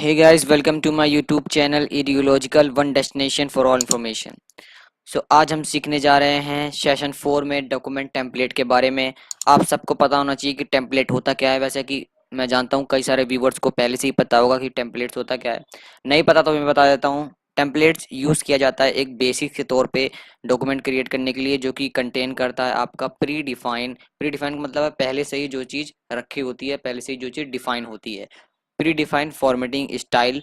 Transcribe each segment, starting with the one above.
Hey guys, welcome to my YouTube channel EduLogical One Destination for All Information। आज हम सीखने जा रहे हैं सेशन 4 में डॉक्यूमेंट टेम्पलेट के बारे में। आप सबको पता होना चाहिए कि टेम्पलेट होता क्या है। वैसे कि मैं जानता हूँ कई सारे व्यूवर्स को पहले से ही पता होगा कि टेम्पलेट्स होता क्या है। नहीं पता तो मैं बता देता हूँ। टेम्पलेट्स यूज़ किया जाता है एक बेसिक के तौर पे डॉक्यूमेंट क्रिएट करने के लिए, जो कि कंटेन करता है आपका प्री डिफाइन का मतलब है पहले से ही जो चीज़ रखी होती है, पहले से ही जो चीज़ डिफाइन होती है। Pre defined formatting style,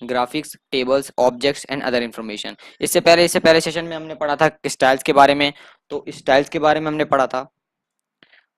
graphics, tables, objects and other information. इससे पहले सेशन में हमने पढ़ा था स्टाइल्स के बारे में। तो स्टाइल्स के बारे में हमने पढ़ा था,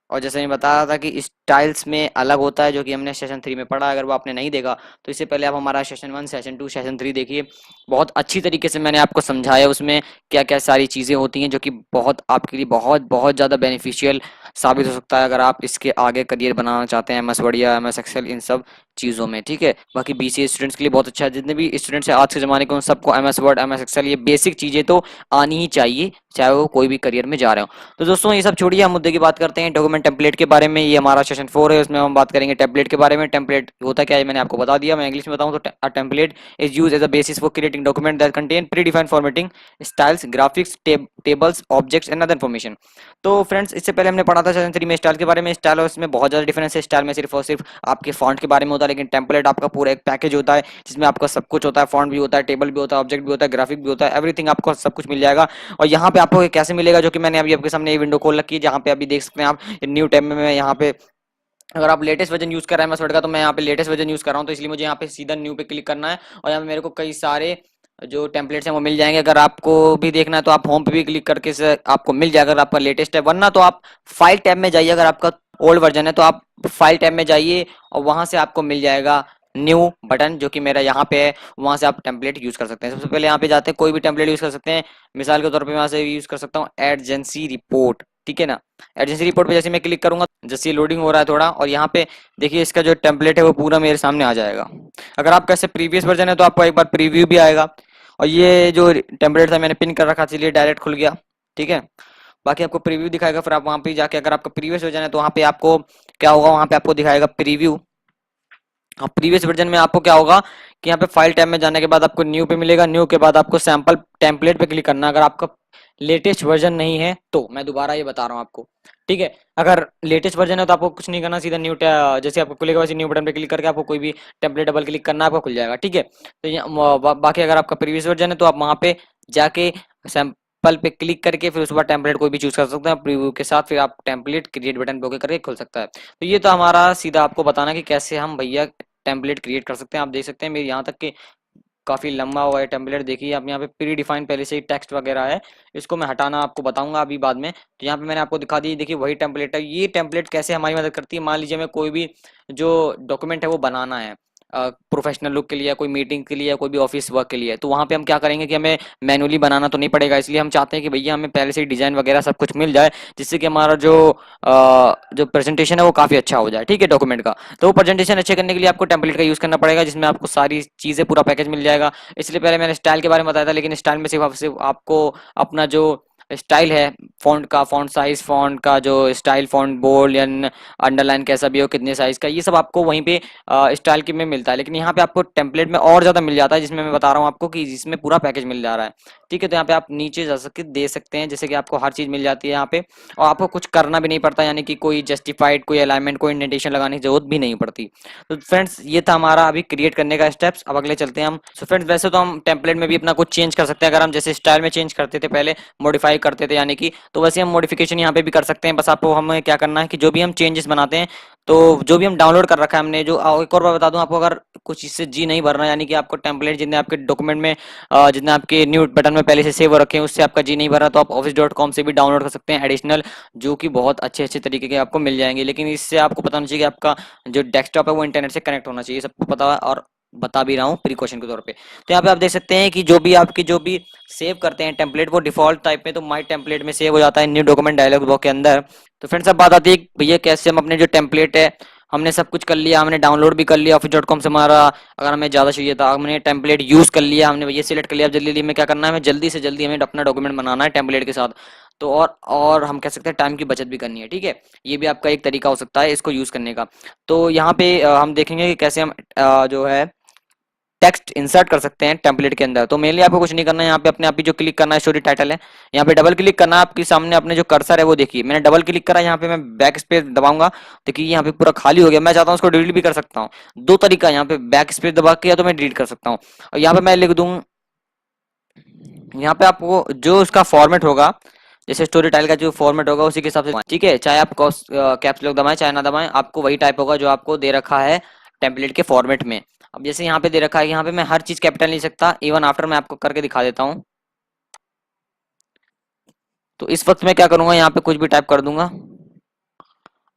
और जैसे मैं बता रहा था कि स्टाइल्स में अलग होता है, जो कि हमने सेशन 3 में पढ़ा। अगर वो आपने नहीं देखा तो इससे पहले आप हमारा सेशन 1, सेशन 2, सेशन 3 देखिए। बहुत अच्छी तरीके से मैंने आपको समझाया उसमें क्या क्या सारी चीज़ें होती हैं, जो कि बहुत आपके लिए बहुत बहुत ज़्यादा बेनिफिशियल साबित हो सकता है अगर आप इसके आगे करियर बनाना चाहते हैं, एमएस वर्ड या एमएस एक्सेल इन सब चीज़ों में। ठीक है, बाकी बीसीए स्टूडेंट्स के लिए बहुत अच्छा है। जितने भी स्टूडेंट्स हैं आज के ज़माने के, उन सबको एमएस वर्ड, एमएस एक्सेल, ये बेसिक चीज़ें तो आनी ही चाहिए, चाहे वो कोई भी करियर में जा रहे हो। तो दोस्तों ये सब छोड़िए, हम मुद्दे की बात करते हैं डॉक्यूमेंट टेम्पलेट के बारे में। ये हमारा सेशन 4 है, उसमें हम बात करेंगे टेम्पलेट के बारे में। टेम्पलेट होता क्या है मैंने आपको बता दिया। मैं इंग्लिश में बताऊं तो template is use as a basis for creating document that contain predefined formatting styles, graphics, tables, objects and other information. तो फ्रेंड्स, इससे पहले हमने पढ़ा था सेशन 3 में स्टाइल के बारे में। स्टाइल और इसमें बहुत ज़्यादा डिफरेंस है। स्टाइल में सिर्फ और सिर्फ आपके फॉन्ट के बारे में होता है, लेकिन टेम्पलेट आपका पूरा एक पैकेज होता है जिसमें आपका सब कुछ होता है। फॉन्ट भी होता है, टेबल भी होता है, ऑब्जेक्ट भी होता है, ग्राफिक भी होता है, एवरीथिंग आपको सब कुछ मिल जाएगा। और यहाँ पे आपको ये कैसे मिलेगा, जो कि मैंने अभी आपके सामने ये विंडो खोल रखी है, जहाँ पे अभी देख सकते हैं आप न्यू टैब में। मैं यहाँ पे, अगर आप लेटेस्ट वर्जन यूज कर रहे हैं एमएस वर्ड का, तो मैं यहाँ पे लेटेस्ट वर्जन यूज कर रहा हूँ, तो इसलिए मुझे यहाँ पे सीधा न्यू पे क्लिक करना है। और यहाँ पे मेरे को कई सारे जो टेम्पलेट्स हैं वो मिल जाएंगे। अगर आपको भी देखना है तो आप होम पे भी क्लिक करके से आपको मिल जाएगा अगर आपका लेटेस्ट है, वरना तो आप फाइल टैब में जाइए। अगर आपका ओल्ड वर्जन है तो आप फाइल टैब में जाइए और वहां से आपको मिल जाएगा न्यू बटन, जो कि मेरा यहाँ पे है। वहां से आप टेम्पलेट यूज कर सकते हैं। सबसे पहले यहाँ पे जाते हैं, कोई भी टेम्पलेट यूज कर सकते हैं। मिसाल के तौर पे मैं यहाँ से यूज कर सकता हूँ एडजेंसी रिपोर्ट। ठीक है ना, एडजेंसी रिपोर्ट पे जैसे मैं क्लिक करूंगा, जैसे लोडिंग हो रहा है थोड़ा, और यहाँ पे देखिए इसका जो टेम्पलेट है वो पूरा मेरे सामने आ जाएगा। अगर आपका ऐसे प्रीवियस वर्जन है तो आपको एक बार प्रीव्यू भी आएगा। और ये जो टेम्पलेट था मैंने पिन कर रखा, चलिए डायरेक्ट खुल गया। ठीक है, बाकी आपको प्रीव्यू दिखाएगा। फिर आप वहां पे जाके, अगर आपका प्रीवियस वर्जन है तो वहां पे आपको क्या होगा, वहां पे आपको दिखाएगा प्रीव्यू। हाँ, प्रीवियस वर्जन में आपको क्या होगा कि यहाँ पे फाइल टैब में जाने के बाद आपको न्यू पे मिलेगा। न्यू के बाद आपको सैंपल टेम्पलेट पे क्लिक करना है, अगर आपका लेटेस्ट वर्जन नहीं है तो। मैं दोबारा ये बता रहा हूँ आपको, ठीक है। अगर लेटेस्ट वर्जन है तो आपको कुछ नहीं करना, सीधा जैसे आपको खुलेगा वैसे न्यू बटन पे क्लिक करके आपको कोई भी टेम्पलेट डबल क्लिक करना है, आपको खुल जाएगा। ठीक है, तो बाकी अगर आपका प्रीवियस वर्जन है तो आप वहाँ पे जाके सैंपल पे क्लिक करके फिर उसके बाद टेम्पलेट कोई भी चूज कर सकते हैं प्रीव्यू के साथ। फिर आप टेम्पलेट क्रिएट बटन पे ओके करके खुल सकता है। तो ये तो हमारा सीधा आपको बताना कि कैसे हम भैया टेम्पलेट क्रिएट कर सकते हैं। आप देख सकते हैं मेरे यहाँ तक के काफी लंबा हुआ है टेम्पलेट। देखिए आप यहाँ पे प्री डिफाइंड पहले से ही टेक्स्ट वगैरह है, इसको मैं हटाना आपको बताऊंगा अभी बाद में। तो यहाँ पे मैंने आपको दिखा दी, देखिए वही टेम्पलेट है। ये टेम्पलेट कैसे हमारी मदद करती है, मान लीजिए हमें कोई भी जो डॉक्यूमेंट है वो बनाना है प्रोफेशनल लुक के लिए, कोई मीटिंग के लिए, कोई भी ऑफिस वर्क के लिए, तो वहां पे हम क्या करेंगे कि हमें मैनुअली बनाना तो नहीं पड़ेगा। इसलिए हम चाहते हैं कि भैया हमें पहले से ही डिजाइन वगैरह सब कुछ मिल जाए, जिससे कि हमारा जो प्रेजेंटेशन है वो काफी अच्छा हो जाए। ठीक है, डॉक्यूमेंट का। तो वो प्रेजेंटेशन अच्छे करने के लिए आपको टेम्पलेट का यूज करना पड़ेगा, जिसमें आपको सारी चीजें पूरा पैकेज मिल जाएगा। इसलिए पहले मैंने स्टाइल के बारे में बताया था, लेकिन स्टाइल में सिर्फ आपको अपना जो स्टाइल है, फॉन्ट का, फॉन्ट साइज, फॉन्ट का जो स्टाइल, फॉन्ट बोल्ड या अंडरलाइन कैसा भी हो, कितने साइज का, ये सब आपको वहीं पे स्टाइल के में मिलता है। लेकिन यहाँ पे आपको टेम्पलेट में और ज्यादा मिल जाता है, जिसमें मैं बता रहा हूँ आपको कि जिसमें पूरा पैकेज मिल जा रहा है। ठीक है, तो यहाँ पे आप नीचे जा सकते दे सकते हैं, जैसे कि आपको हर चीज मिल जाती है यहाँ पे, और आपको कुछ करना भी नहीं पड़ता, यानी कि कोई जस्टिफाइड, कोई अलाइनमेंट, कोई इंडेंटेशन लगाने की जरूरत भी नहीं पड़ती। तो फ्रेंड्स ये था हमारा अभी क्रिएट करने का स्टेप्स। अब अगले चलते हैं हम। सो फ्रेंड्स, वैसे तो हम टेम्पलेट में भी अपना कुछ चेंज कर सकते हैं। अगर हम जैसे स्टाइल में चेंज करते थे पहले, मॉडिफाई करते थे यानी कि, तो वैसे हम मॉडिफिकेशन यहाँ पे भी कर सकते हैं। बस आपको हमें क्या करना है कि जो भी हम चेंजेस बनाते हैं, तो जो भी हम डाउनलोड कर रखा है हमने, जो एक और बार बता दूं आपको, अगर कुछ इससे जी नहीं भरना, यानी कि आपको टेम्पलेट जितने आपके डॉक्यूमेंट में जितने आपके न्यू बटन में पहले से सेव हो रखे हैं उससे आपका जी नहीं भर रहा, तो आप office.com से भी डाउनलोड कर सकते हैं एडिशनल, जो कि बहुत अच्छे अच्छे तरीके के आपको मिल जाएंगे। लेकिन इससे आपको पता होना चाहिए कि आपका जो डेस्कटॉप है वो इंटरनेट से कनेक्ट होना चाहिए, सबको पता है, और बता भी रहा हूँ प्रिकॉशन के तौर पे। तो यहाँ पे आप देख सकते हैं कि जो भी सेव करते हैं टेम्पलेट, वो डिफॉल्ट टाइप में तो माई टेम्पलेट में सेव हो जाता है न्यू डॉक्यूमेंट डायलॉग बॉक्स के अंदर। तो फ्रेंड्स अब बात आती है भैया कैसे हम अपने जो टेम्पलेट है, हमने सब कुछ कर लिया, हमने डाउनलोड भी कर लिया office.com से हमारा, अगर हमें ज़्यादा चाहिए था, हमने टेम्पलेट यूज़ कर लिया, हमने भैया सिलेक्ट कर लिया। अब जल्दी जल्दी में क्या करना है, हमें जल्दी से जल्दी हमें अपना डॉक्यूमेंट बनाना है टेम्पलेट के साथ। तो और हम कह सकते हैं टाइम की बचत भी करनी है। ठीक है, ये भी आपका एक तरीका हो सकता है इसको यूज़ करने का। तो यहाँ पे हम देखेंगे कि कैसे हम जो है टेक्स्ट इंसर्ट कर सकते हैं टेम्पलेट के अंदर। तो मेनली आपको कुछ नहीं करना है, यहाँ पे अपने आप ही जो क्लिक करना है स्टोरी टाइटल है, यहाँ पे डबल क्लिक करना है। आपके सामने अपने जो कर्सर है वो देखिए, मैंने डबल क्लिक करा, यहाँ पे मैं बैक स्पेस दबाऊंगा, देखिए यहाँ पे पूरा खाली हो गया। मैं चाहता हूँ उसको डिलीट भी कर सकता हूँ। दो तरीका है, यहाँ पे बैक स्पेस दबा के या तो मैं डिलीट कर सकता हूँ। और यहाँ पे मैं लिख दूं, यहाँ पे आपको जो उसका फॉर्मेट होगा, जैसे स्टोरी टाइल का जो फॉर्मेट होगा उसी के हिसाब से, ठीक है, चाहे आप कैप्स लॉक दबाएं चाहे ना दबाएं, आपको वही टाइप होगा जो आपको दे रखा है टेम्पलेट के फॉर्मेट में। अब जैसे यहाँ पे दे रखा है, यहाँ पे मैं हर चीज कैपिटल नहीं सकता, इवन आफ्टर मैं आपको करके दिखा देता हूँ। तो इस वक्त मैं क्या करूंगा, यहाँ पे कुछ भी टाइप कर दूंगा,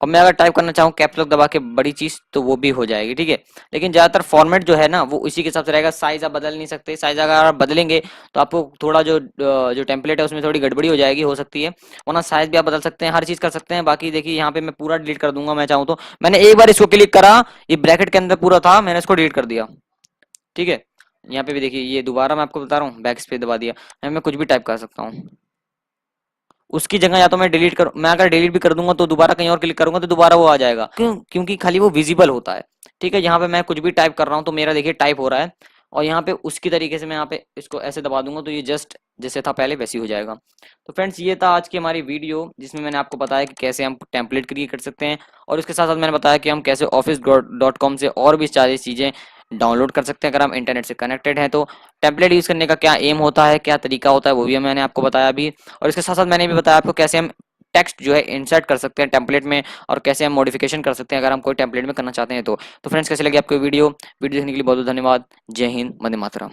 और मैं अगर टाइप करना चाहूँ कैप्स लॉक दबा के बड़ी चीज तो वो भी हो जाएगी, ठीक है। लेकिन ज्यादातर फॉर्मेट जो है ना वो इसी के हिसाब से रहेगा। साइज आप बदल नहीं सकते, साइज अगर आप बदलेंगे तो आपको थोड़ा जो टेम्पलेट है उसमें थोड़ी गड़बड़ी हो जाएगी, हो सकती है। वरना साइज भी आप बदल सकते हैं, हर चीज कर सकते हैं। बाकी देखिए यहाँ पे मैं पूरा डिलीट कर दूंगा, मैं चाहूँ तो। मैंने एक बार इसको क्लिक करा, ये ब्रैकेट के अंदर पूरा था, मैंने इसको डिलीट कर दिया, ठीक है। यहाँ पे भी देखिए, ये दोबारा मैं आपको बता रहा हूँ, बैक स्पेस दबा दिया, मैं कुछ भी टाइप कर सकता हूँ। उसकी जगह या तो मैं डिलीट कर, मैं अगर डिलीट भी कर दूंगा तो दोबारा कहीं और क्लिक करूंगा तो दोबारा वो आ जाएगा, क्योंकि खाली वो विजिबल होता है, ठीक है। यहाँ पे मैं कुछ भी टाइप कर रहा हूँ तो मेरा देखिए टाइप हो रहा है, और यहाँ पे उसकी तरीके से मैं यहाँ पे इसको ऐसे दबा दूंगा तो ये जस्ट जैसे था पहले वैसे ही हो जाएगा। तो फ्रेंड्स, ये था आज की हमारी वीडियो, जिसमें मैंने आपको बताया कि कैसे हम टेम्पलेट क्रिएट कर सकते हैं, और उसके साथ साथ मैंने बताया कि हम कैसे office.com से और भी सारी चीजें डाउनलोड कर सकते हैं अगर हम इंटरनेट से कनेक्टेड हैं तो। टेम्पलेट यूज करने का क्या एम होता है, क्या तरीका होता है, वो भी मैंने आपको बताया अभी। और इसके साथ साथ मैंने भी बताया आपको कैसे हम टेक्स्ट जो है इंसर्ट कर सकते हैं टेम्पलेट में, और कैसे हम मॉडिफिकेशन कर सकते हैं अगर हम कोई टेम्पलेट में करना चाहते हैं तो। फ्रेंड्स, कैसे लगे आपको वीडियो देखने के लिए बहुत बहुत धन्यवाद। जय हिंद, वंदे मातरम।